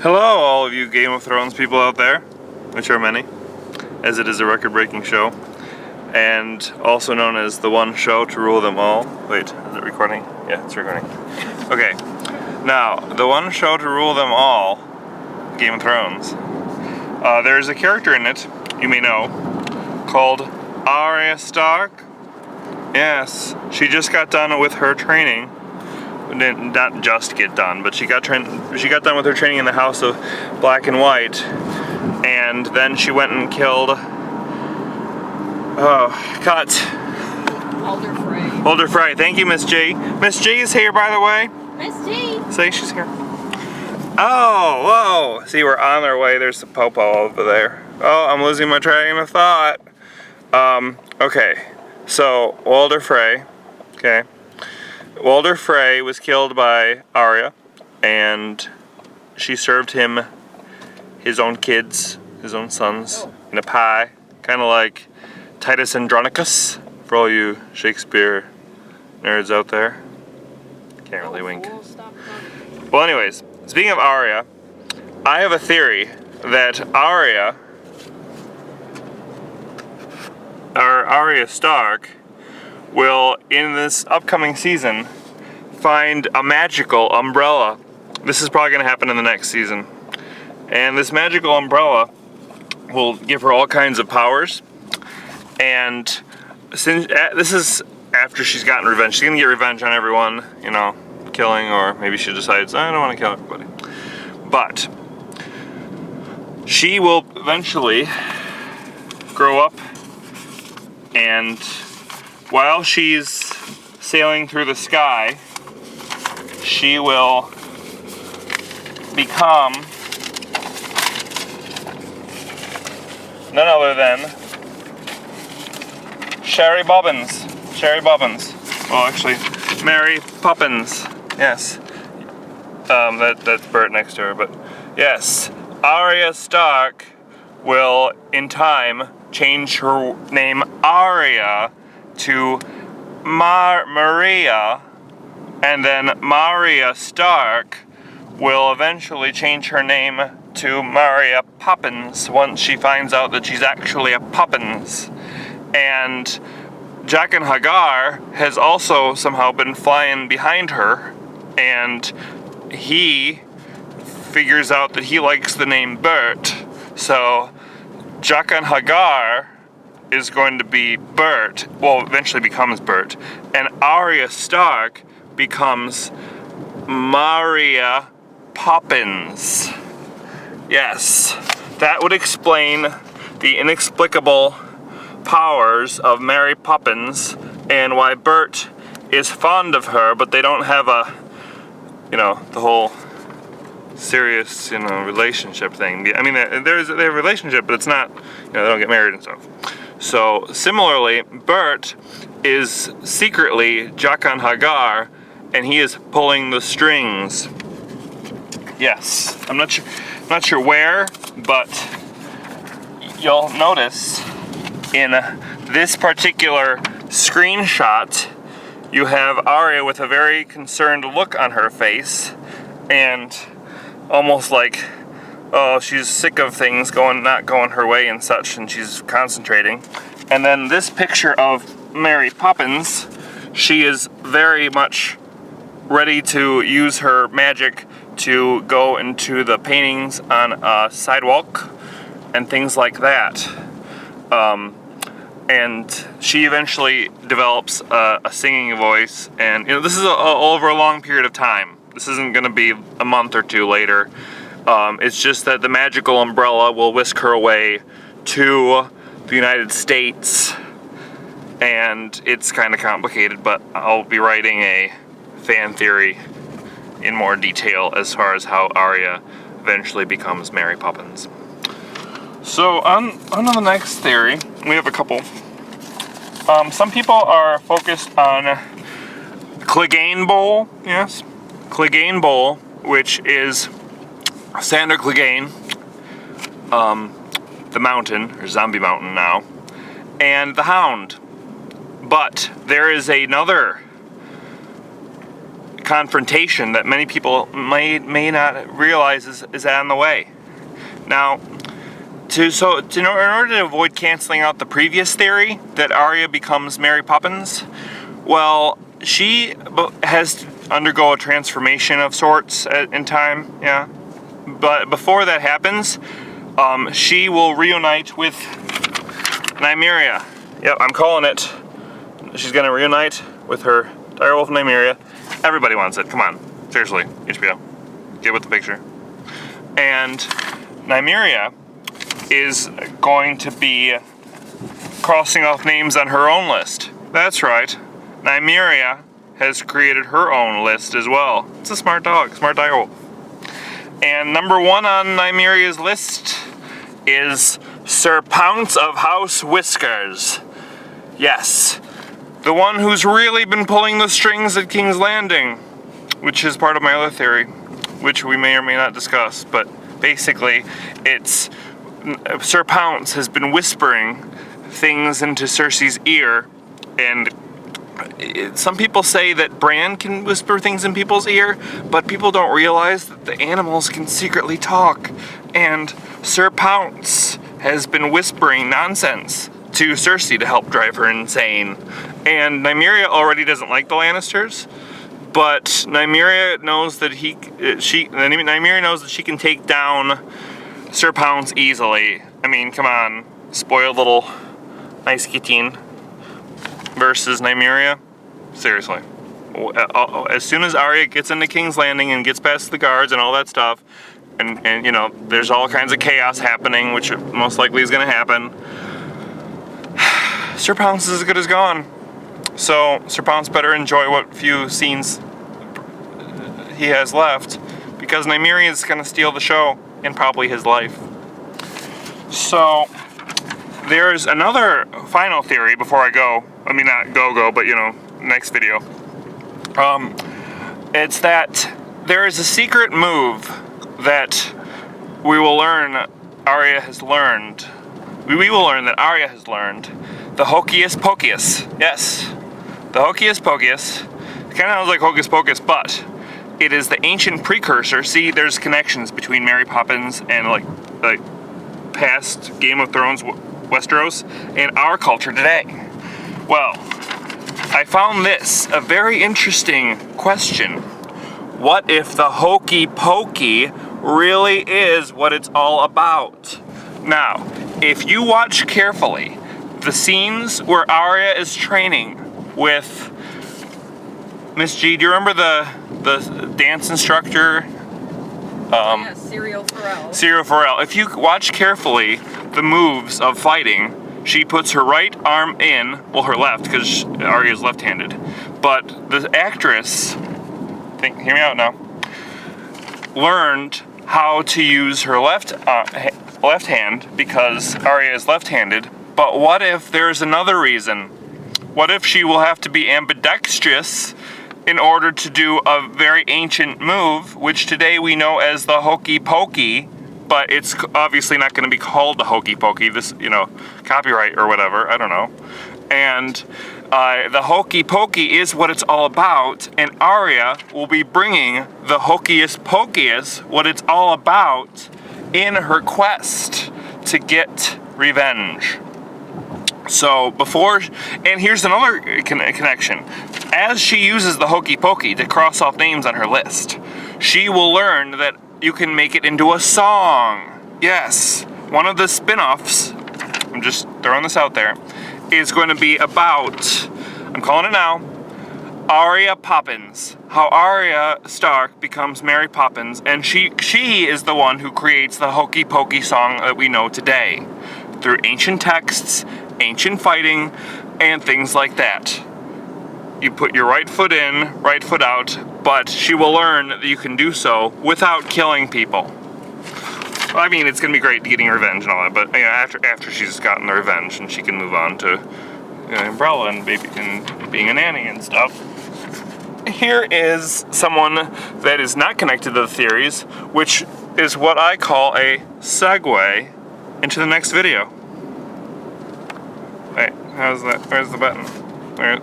Hello, all of you Game of Thrones people out there, which are many, as it is a record-breaking show, and also known as the one show to rule them all. Wait, is it recording? Yeah, it's recording. Okay, now, the one show to rule them all, Game of Thrones, there's a character in it, you may know, called Arya Stark. Yes, she just got done with her training. Didn't not just get done, but she got done with her training in the House of Black and White, and then she went and killed Alder Frey. Alder Frey. Thank you, Miss G. Miss G is here, by the way. Miss G. Say she's here. Oh, whoa! See, we're on our way. There's the Popo over there. Oh, I'm losing my train of thought. Okay. So Alder Frey. Okay. Alder Frey was killed by Arya, and she served him his own kids, his own sons, in a pie, kind of like Titus Andronicus, for all you Shakespeare nerds out there. Can't really wink. Well, anyways, speaking of Arya, I have a theory that Arya Stark will, in this upcoming season, find a magical umbrella. This is probably going to happen in the next season. And this magical umbrella will give her all kinds of powers. And since this is after she's gotten revenge, she's going to get revenge on everyone, you know, killing, or maybe she decides, I don't want to kill everybody. But she will eventually grow up, and while she's sailing through the sky, she will become none other than Sherry Bobbins. Sherry Bobbins. Well, actually, Mary Poppins. Yes. That's Bert next to her, but yes. Arya Stark will, in time, change her name Arya to Maria, and then Maria Stark will eventually change her name to Maria Poppins once she finds out that she's actually a Poppins. And Jaqen H'ghar has also somehow been flying behind her, and he figures out that he likes the name Bert, so Jaqen H'ghar is going to be Bert, well, eventually becomes Bert, and Arya Stark becomes Maria Poppins. Yes, that would explain the inexplicable powers of Mary Poppins and why Bert is fond of her, but they don't have a, you know, the whole serious, you know, relationship thing. I mean, they have a relationship, but it's not, you know, they don't get married and stuff. So, similarly, Bert is secretly Jaqen H'ghar, and he is pulling the strings. Yes, I'm not sure where, but you'll notice in this particular screenshot, you have Arya with a very concerned look on her face, and almost like, oh, she's sick of things not going her way and such, and she's concentrating. And then this picture of Mary Poppins, she is very much ready to use her magic to go into the paintings on a sidewalk and things like that. And she eventually develops a singing voice, and you know, this is over a long period of time. This isn't going to be a month or two later. It's just that the magical umbrella will whisk her away to the United States, and it's kind of complicated, but I'll be writing a fan theory in more detail as far as how Arya eventually becomes Mary Poppins. So on to the next theory, we have a couple. Some people are focused on Clegane Bowl, yes, Clegane Bowl, which is Sandor Clegane, the mountain, or Zombie Mountain now, and the Hound. But there is another confrontation that many people may not realize is on the way. Now, in order to avoid canceling out the previous theory that Arya becomes Mary Poppins, well, she has to undergo a transformation of sorts in time, yeah. But before that happens, she will reunite with Nymeria. Yep, I'm calling it. She's gonna reunite with her direwolf Nymeria. Everybody wants it. Come on, seriously, HBO, get with the picture. And Nymeria is going to be crossing off names on her own list. That's right. Nymeria has created her own list as well. It's a smart dog, smart direwolf. And number 1 on Nymeria's list is Sir Pounce of House Whiskers. Yes, the one who's really been pulling the strings at King's Landing, which is part of my other theory, which we may or may not discuss, but basically it's Sir Pounce has been whispering things into Cersei's ear, and some people say that Bran can whisper things in people's ear, but people don't realize that the animals can secretly talk, and Sir Pounce has been whispering nonsense to Cersei to help drive her insane. And Nymeria already doesn't like the Lannisters, but Nymeria knows that Nymeria knows that she can take down Sir Pounce easily. I mean, come on, spoiled little Ice Kitteen versus Nymeria. Seriously. As soon as Arya gets into King's Landing and gets past the guards and all that stuff, and you know, there's all kinds of chaos happening, which most likely is going to happen, Sir Pounce is as good as gone. So Sir Pounce better enjoy what few scenes he has left, because Nymeria is going to steal the show and probably his life. So there's another final theory before I go. I mean, not go, but you know, next video. It's that there is a secret move that we will learn Arya has learned. We will learn that Arya has learned the Hocus Pocus. Yes, the Hocus Pocus. It kind of sounds like Hocus Pocus, but it is the ancient precursor. See, there's connections between Mary Poppins and like past Game of Thrones Westeros and our culture today. Well, I found this a very interesting question. What if the Hokey Pokey really is what it's all about? Now, if you watch carefully, the scenes where Arya is training with Miss G, do you remember the dance instructor? Yeah, Serial Pharrell. Serial Pharrell. If you watch carefully the moves of fighting, she puts her right arm in, well, her left, because Arya is left-handed. But the actress, hear me out now, learned how to use her left hand because Arya is left-handed. But what if there's another reason? What if she will have to be ambidextrous in order to do a very ancient move, which today we know as the Hokey Pokey, but it's obviously not going to be called the Hokey Pokey, this, you know, copyright or whatever, I don't know. And the Hokey Pokey is what it's all about, and Arya will be bringing the Hocus Pocus, what it's all about, in her quest to get revenge. So and here's another connection. As she uses the Hokey Pokey to cross off names on her list, she will learn that you can make it into a song. Yes, one of the spin-offs, I'm just throwing this out there, is going to be about, I'm calling it now, Arya Poppins. How Arya Stark becomes Mary Poppins, and she is the one who creates the Hokey Pokey song that we know today, through ancient texts, ancient fighting, and things like that. You put your right foot in, right foot out, but she will learn that you can do so without killing people. Well, I mean, it's going to be great getting revenge and all that, but you know, after she's gotten the revenge, and she can move on to Umbrella and being a nanny and stuff. Here is someone that is not connected to the theories, which is what I call a segue into the next video. Wait, how's that? Where's the button? There.